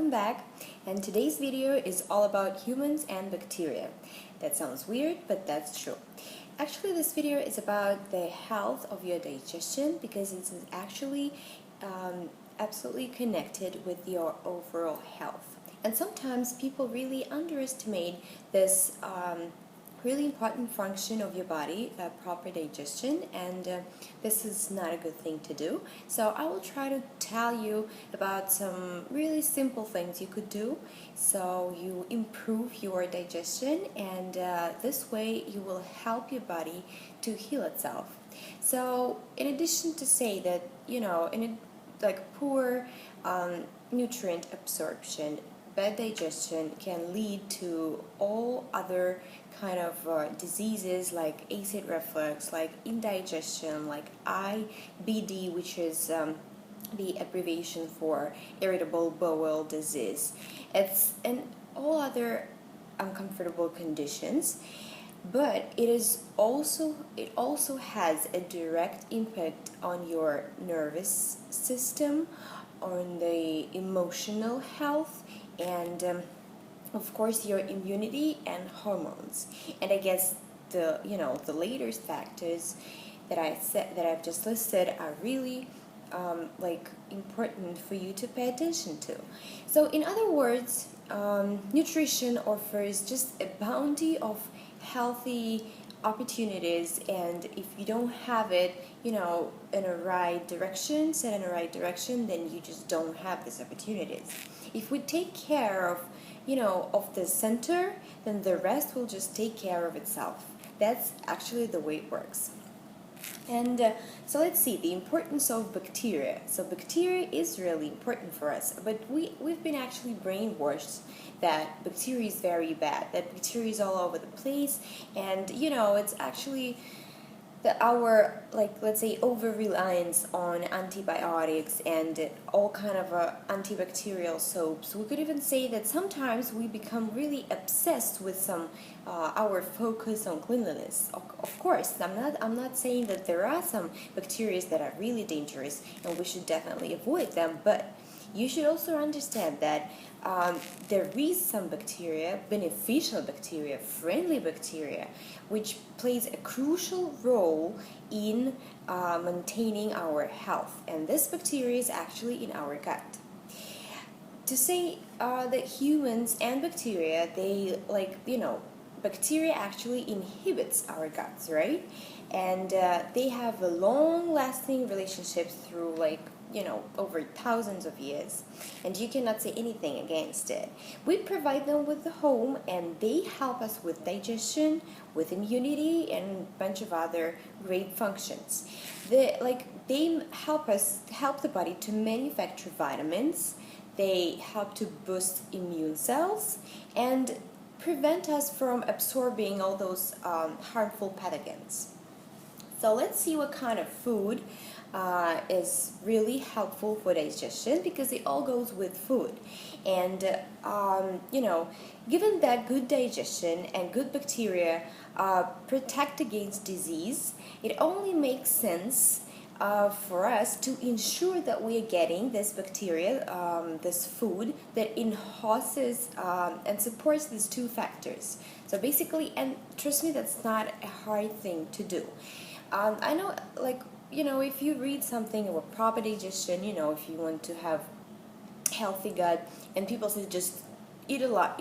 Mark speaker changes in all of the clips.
Speaker 1: welcome back, and today's video is all about humans and bacteria. That sounds weird, but that's true. Actually, this video is about the health of your digestion because it's actually absolutely connected with your overall health. And sometimes people really underestimate this really important function of your body, proper digestion, and this is not a good thing to do. So I will try to tell you about some really simple things you could do so you improve your digestion, and this way you will help your body to heal itself. So in addition to say that, poor nutrient absorption, bad digestion can lead to all other kind of diseases like acid reflux, like indigestion, like IBD, which is the abbreviation for irritable bowel disease. And all other uncomfortable conditions. But it also has a direct impact on your nervous system, on the emotional health, and of course your immunity and hormones. And I guess the latest factors that I've just listed are really important for you to pay attention to. So in other words, nutrition offers just a bounty of healthy opportunities, and if you don't have it in a right direction, set in a right direction, then you just don't have these opportunities. If we take care of the center, then the rest will just take care of itself. That's actually the way it works. And so let's see the importance of bacteria. So bacteria is really important for us, but we've been actually brainwashed that bacteria is very bad, that bacteria is all over the place, and it's actually our, let's say, over-reliance on antibiotics and all kind of antibacterial soaps. We could even say that sometimes we become really obsessed with our focus on cleanliness. Of course, I'm not saying that there are some bacteria that are really dangerous and we should definitely avoid them, but you should also understand that there is some bacteria, beneficial bacteria, friendly bacteria, which plays a crucial role in maintaining our health. And this bacteria is actually in our gut. To say that humans and bacteria, bacteria actually inhibits our guts, right? And they have a long-lasting relationships through over thousands of years, and you cannot say anything against it. We provide them with the home, and they help us with digestion, with immunity, and a bunch of other great functions. They help the body to manufacture vitamins. They help to boost immune cells and prevent us from absorbing all those harmful pathogens. So let's see what kind of food is really helpful for digestion, because it all goes with food. And given that good digestion and good bacteria protect against disease, it only makes sense for us to ensure that we are getting this bacteria, this food that enhances and supports these two factors. So basically, and trust me, that's not a hard thing to do. I know, if you read something about proper digestion, if you want to have healthy gut, and people say just eat a lot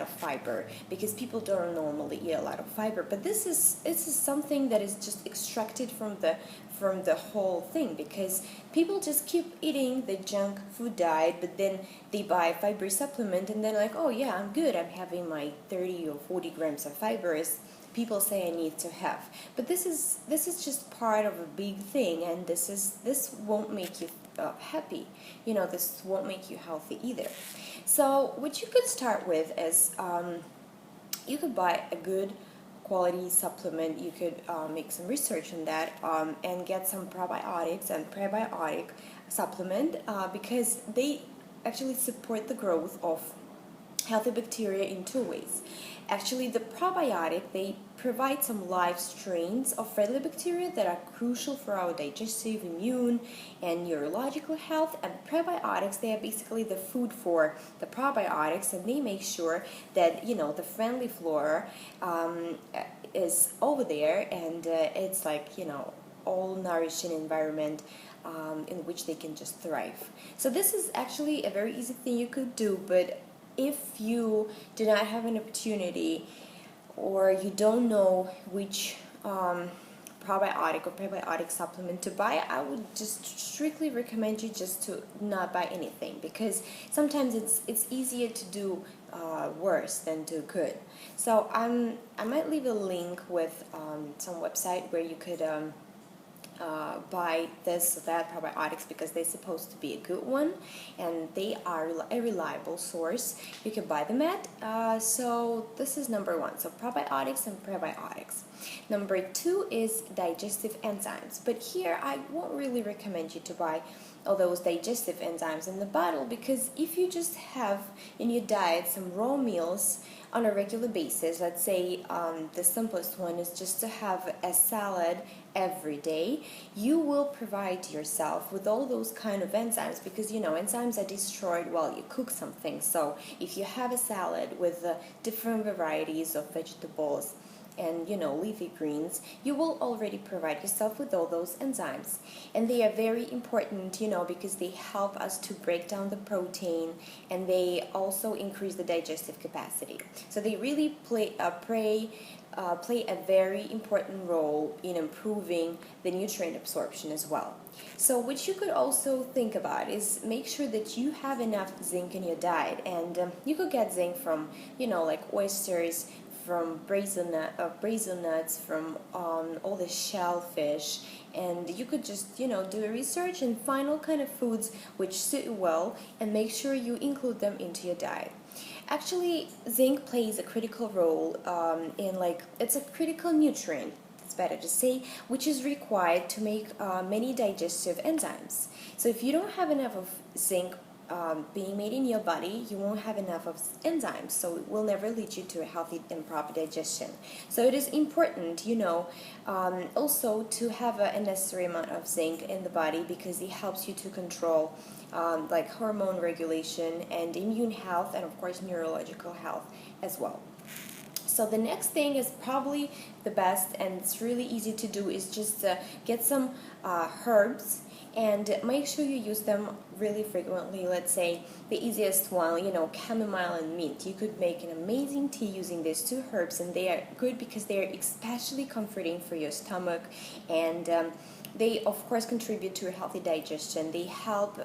Speaker 1: of fiber, because people don't normally eat a lot of fiber. But this is something that is just extracted from the whole thing, because people just keep eating the junk food diet, but then they buy a fiber supplement and they're like, oh yeah, I'm good, I'm having my 30 or 40 grams of fiber as people say I need to have. But this is just part of a big thing, and this won't make you happy. This won't make you healthy either. So what you could start with is you could buy a good quality supplement. You could make some research on that and get some probiotics and prebiotic supplement because they actually support the growth of healthy bacteria in two ways. Actually, the probiotic, they provide some live strains of friendly bacteria that are crucial for our digestive, immune, and neurological health. And prebiotics, they are basically the food for the probiotics, and they make sure that, the friendly flora is over there, and it's like, all nourishing environment in which they can just thrive. So this is actually a very easy thing you could do, but if you do not have an opportunity or you don't know which probiotic or prebiotic supplement to buy, I would just strictly recommend you just to not buy anything, because sometimes it's easier to do worse than do good. So I might leave a link with some website where you could buy this or that probiotics, because they're supposed to be a good one and they are a reliable source you can buy them at. So this is number one, so probiotics and prebiotics. Number two is digestive enzymes, but here I won't really recommend you to buy all those digestive enzymes in the bottle, because if you just have in your diet some raw meals on a regular basis, let's say the simplest one is just to have a salad every day, you will provide yourself with all those kind of enzymes, because enzymes are destroyed while you cook something. So if you have a salad with different varieties of vegetables and leafy greens, you will already provide yourself with all those enzymes, and they are very important because they help us to break down the protein, and they also increase the digestive capacity. So they really play a very important role in improving the nutrient absorption as well. So what you could also think about is make sure that you have enough zinc in your diet, and you could get zinc from like oysters, from brazen nuts, from all the shellfish, and you could just do a research and find all kind of foods which suit you well, and make sure you include them into your diet. Actually, zinc plays a critical role it's a critical nutrient, it's better to say, which is required to make many digestive enzymes. So if you don't have enough of zinc being made in your body, you won't have enough of enzymes, so it will never lead you to a healthy and proper digestion. So it is important, also to have a necessary amount of zinc in the body, because it helps you to control like hormone regulation and immune health, and of course neurological health as well. So the next thing is probably the best, and it's really easy to do, is just get some herbs, and make sure you use them really frequently. Let's say the easiest one, chamomile and mint. You could make an amazing tea using these two herbs, and they are good because they are especially comforting for your stomach, and they of course contribute to a healthy digestion. They help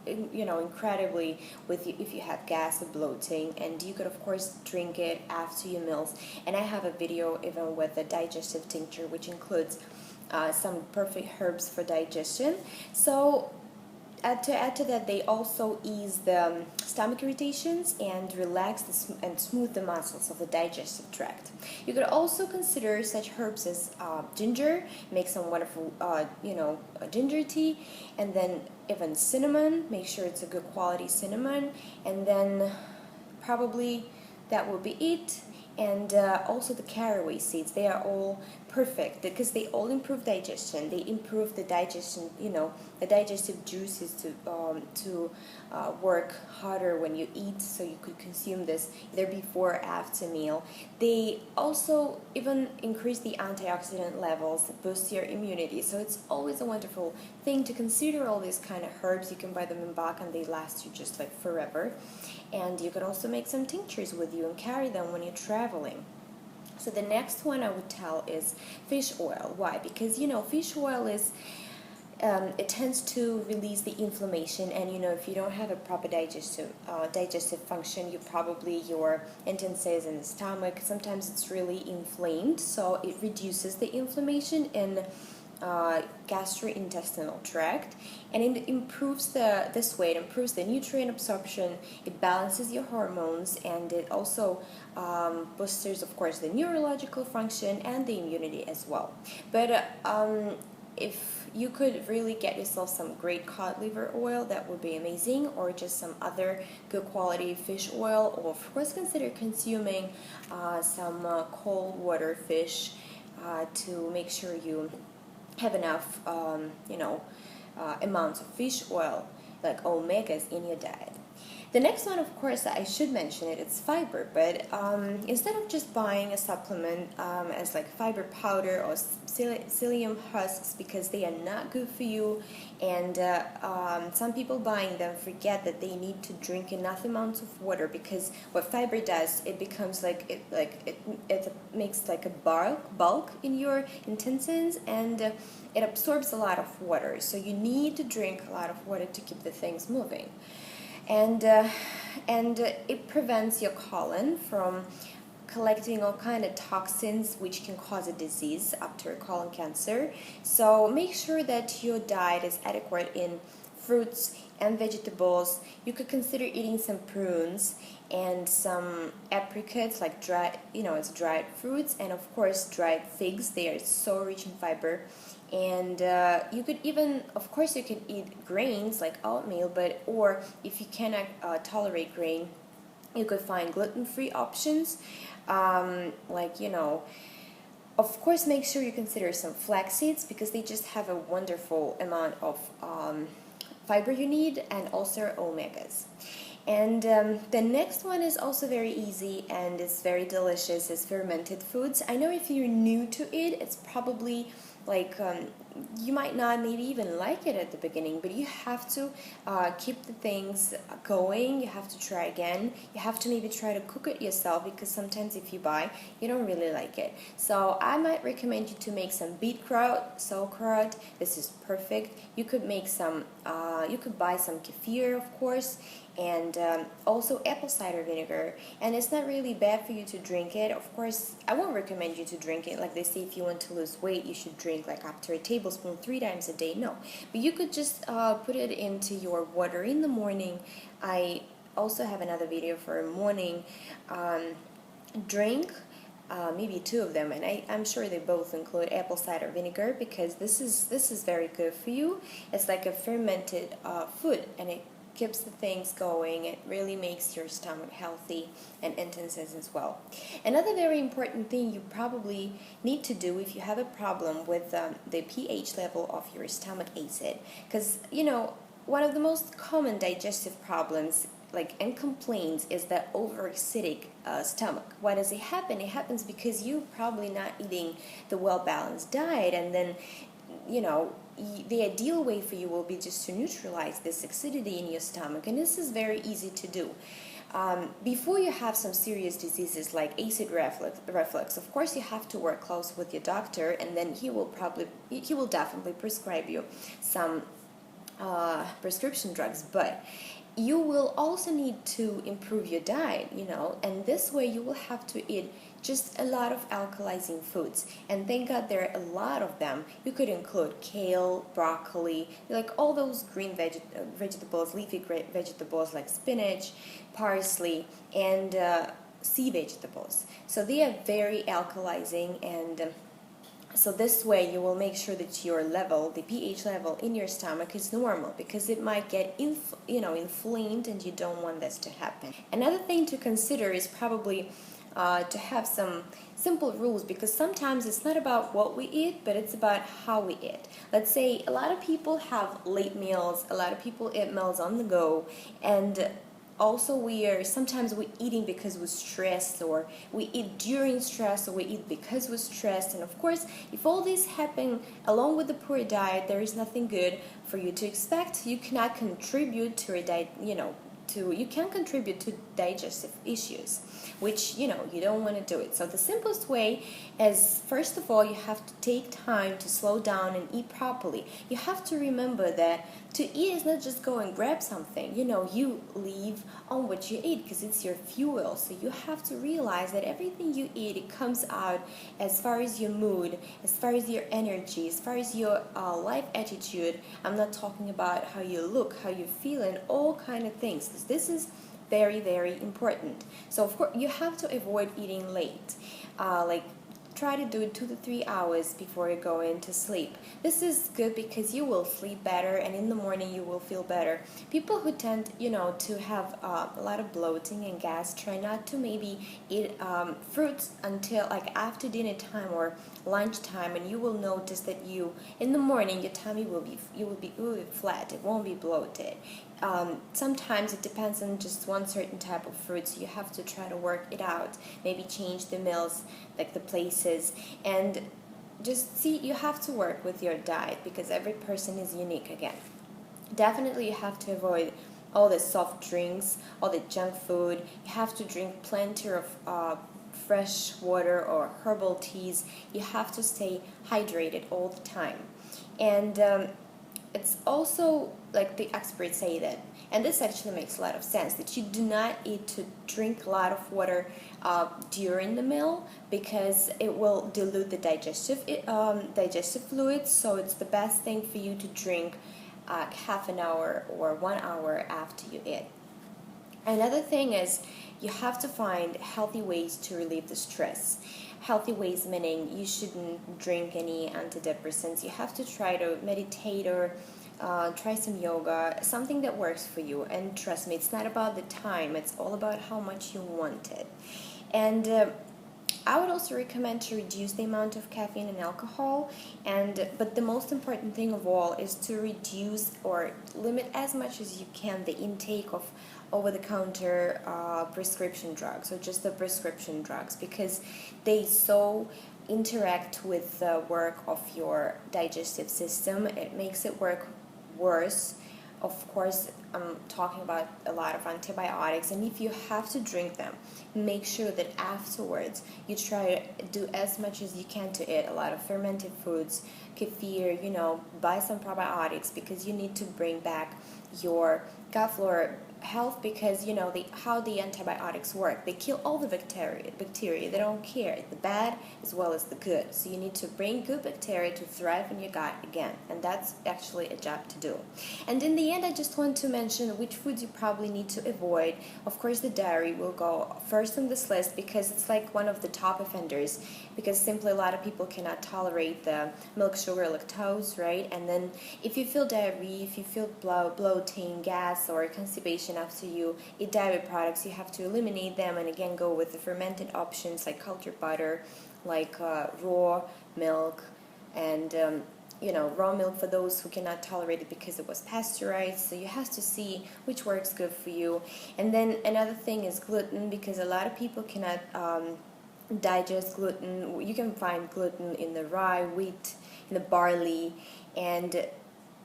Speaker 1: incredibly with if you have gas or bloating, and you could of course drink it after your meals. And I have a video even with a digestive tincture, which includes some perfect herbs for digestion. So to add to that, they also ease the stomach irritations and relax and smooth the muscles of the digestive tract. You could also consider such herbs as ginger, make some wonderful ginger tea, and then even cinnamon, make sure it's a good quality cinnamon, and then probably that will be it. And also the caraway seeds, they are all perfect because they all improve digestion. They improve the digestion, the digestive juices to work harder when you eat, so you could consume this either before or after meal. They also even increase the antioxidant levels, boost your immunity. So it's always a wonderful thing to consider all these kind of herbs. You can buy them in bulk and they last you just like forever. And you can also make some tinctures with you and carry them when you're traveling. So the next one I would tell is fish oil. Why? Because fish oil is it tends to release the inflammation, and if you don't have a proper digestive function, your intestines in the stomach, sometimes it's really inflamed, so it reduces the inflammation in gastrointestinal tract, and it improves it improves the nutrient absorption, it balances your hormones, and it also boosts, of course, the neurological function and the immunity as well. But if you could really get yourself some great cod liver oil, that would be amazing, or just some other good quality fish oil, or of course consider consuming some cold water fish to make sure you have enough amounts of fish oil, like omegas, in your diet. The next one, of course, I should mention it, it's fiber, but instead of just buying a supplement as like fiber powder or psyllium husks, because they are not good for you, and some people buying them forget that they need to drink enough amounts of water, because what fiber does, it becomes it makes like a bulk in your intestines, and it absorbs a lot of water, so you need to drink a lot of water to keep the things moving. And it prevents your colon from collecting all kind of toxins which can cause a disease after colon cancer. So make sure that your diet is adequate in fruits and vegetables. You could consider eating some prunes and some apricots, like dried fruits, and of course dried figs. They are so rich in fiber. And you could even, of course, you could eat grains like oatmeal, or if you cannot tolerate grain, you could find gluten-free options, of course, make sure you consider some flax seeds, because they just have a wonderful amount of fiber you need, and also omegas. And the next one is also very easy and it's very delicious, is fermented foods. I know if you're new to it, it's probably you might not maybe even like it at the beginning, but you have to keep the things going. You have to try again. You have to maybe try to cook it yourself, because sometimes if you buy, you don't really like it. So I might recommend you to make some beetroot, sauerkraut. This is perfect. You could make some, you could buy some kefir, of course, and also apple cider vinegar. And it's not really bad for you to drink it. Of course, I won't recommend you to drink it. Like they say, if you want to lose weight, you should drink like after a tablespoon 3 times a day. No, but you could just put it into your water in the morning. I also have another video for a morning drink. Maybe 2 of them, and I'm sure they both include apple cider vinegar, because this is very good for you. It's like a fermented food, and it keeps the things going. It really makes your stomach healthy and intestines as well. Another very important thing you probably need to do if you have a problem with the pH level of your stomach acid, because one of the most common digestive problems and complaints is that overacidic stomach. Why does it happen? It happens because you're probably not eating the well-balanced diet, and then the ideal way for you will be just to neutralize this acidity in your stomach, and this is very easy to do. Before you have some serious diseases like acid reflux, of course you have to work close with your doctor, and then he will definitely prescribe you some prescription drugs, but you will also need to improve your diet, and this way you will have to eat just a lot of alkalizing foods, and thank God there are a lot of them. You could include kale, broccoli, like all those green vegetables, leafy vegetables like spinach, parsley, and sea vegetables. So they are very alkalizing, and so this way you will make sure that your level, the pH level in your stomach, is normal, because it might get inflamed, and you don't want this to happen. Another thing to consider is probably to have some simple rules, because sometimes it's not about what we eat, but it's about how we eat. Let's say a lot of people have late meals, a lot of people eat meals on the go, and also sometimes we're eating because we're stressed, or we eat during stress, or we eat because we're stressed. And of course, if all this happen along with the poor diet, there is nothing good for you to expect. You cannot contribute to a diet, you can contribute to digestive issues, which you don't want to do it. So the simplest way is, first of all, you have to take time to slow down and eat properly. You have to remember that to eat is not just go and grab something. You live on what you eat, because it's your fuel. So you have to realize that everything you eat, it comes out as far as your mood, as far as your energy, as far as your life attitude. I'm not talking about how you look, how you feel, and all kind of things. This is very, very important. So of course you have to avoid eating late. try to do it 2 to 3 hours before you go into sleep. This is good because you will sleep better, and in the morning you will feel better. People who tend, to have a lot of bloating and gas, try not to maybe eat fruits until like after dinner time or lunchtime, and you will notice that in the morning your tummy will be flat. It won't be bloated. Sometimes it depends on just one certain type of fruit, so you have to try to work it out. Maybe change the meals, like the places, and just see, you have to work with your diet because every person is unique again. Definitely you have to avoid all the soft drinks, all the junk food. You have to drink plenty of fresh water or herbal teas. You have to stay hydrated all the time. And it's also like the experts say that, and this actually makes a lot of sense, that you do not need to drink a lot of water during the meal because it will dilute the digestive fluids. So it's the best thing for you to drink half an hour or 1 hour after you eat. Another thing is you have to find healthy ways to relieve the stress. Healthy ways meaning you shouldn't drink any antidepressants. You have to try to meditate or try some yoga, something that works for you. And trust me, it's not about the time, it's all about how much you want it. And I would also recommend to reduce the amount of caffeine and alcohol, but the most important thing of all is to reduce or limit as much as you can the intake of over-the-counter prescription drugs, or just the prescription drugs, because they so interact with the work of your digestive system. It makes it work worse. Of course, I'm talking about a lot of antibiotics, and if you have to drink them, make sure that afterwards you try to do as much as you can to eat a lot of fermented foods, kefir, buy some probiotics, because you need to bring back your gut flora health, because how the antibiotics work. They kill all the bacteria. They don't care, the bad as well as the good. So you need to bring good bacteria to thrive in your gut again, and that's actually a job to do. And in the end, I just want to mention which foods you probably need to avoid. Of course, the dairy will go first on this list because it's like one of the top offenders, because simply a lot of people cannot tolerate the milk, sugar, lactose, right? And then if you feel diarrhea, if you feel bloating, gas, or constipation after you eat dairy products, you have to eliminate them and again go with the fermented options like cultured butter, like raw milk, and raw milk for those who cannot tolerate it because it was pasteurized. So you have to see which works good for you. And then another thing is gluten, because a lot of people cannot digest gluten. You can find gluten in the rye, wheat, in the barley, and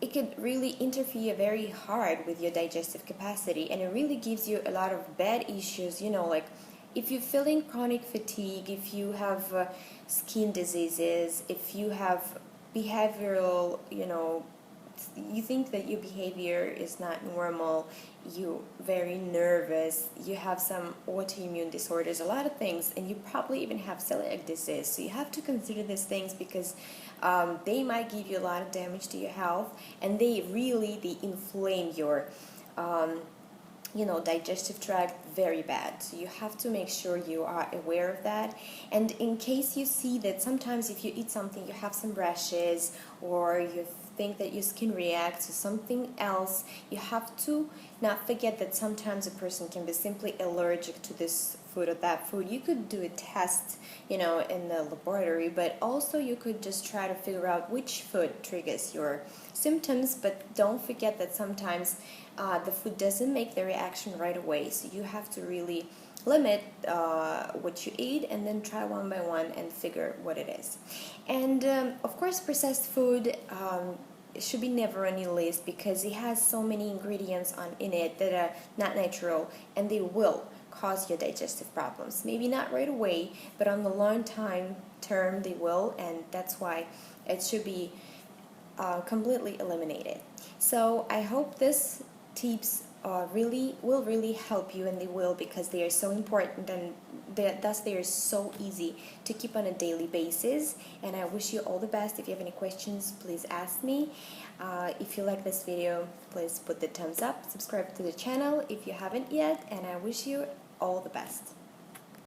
Speaker 1: it could really interfere very hard with your digestive capacity, and it really gives you a lot of bad issues, like if you're feeling chronic fatigue, if you have skin diseases, if you have behavioral, you think that your behavior is not normal, you're very nervous, you have some autoimmune disorders, a lot of things, and you probably even have celiac disease. So you have to consider these things because they might give you a lot of damage to your health, and they inflame your digestive tract very bad. So you have to make sure you are aware of that. And in case you see that sometimes if you eat something you have some rashes, or you think that your skin reacts to something else, you have to not forget that sometimes a person can be simply allergic to this food or that food. You could do a test, in the laboratory, but also you could just try to figure out which food triggers your symptoms. But don't forget that sometimes the food doesn't make the reaction right away, so you have to really limit what you eat and then try one by one and figure what it is. And of course, processed food should be never on your list because it has so many ingredients in it that are not natural, and they will cause your digestive problems. Maybe not right away, but on the long term they will, and that's why it should be completely eliminated. So I hope this tips will really help you, and they will, because they are so important, and thus they are so easy to keep on a daily basis. And I wish you all the best. If you have any questions, please ask me. If you like this video, please put the thumbs up, subscribe to the channel if you haven't yet, and I wish you all the best.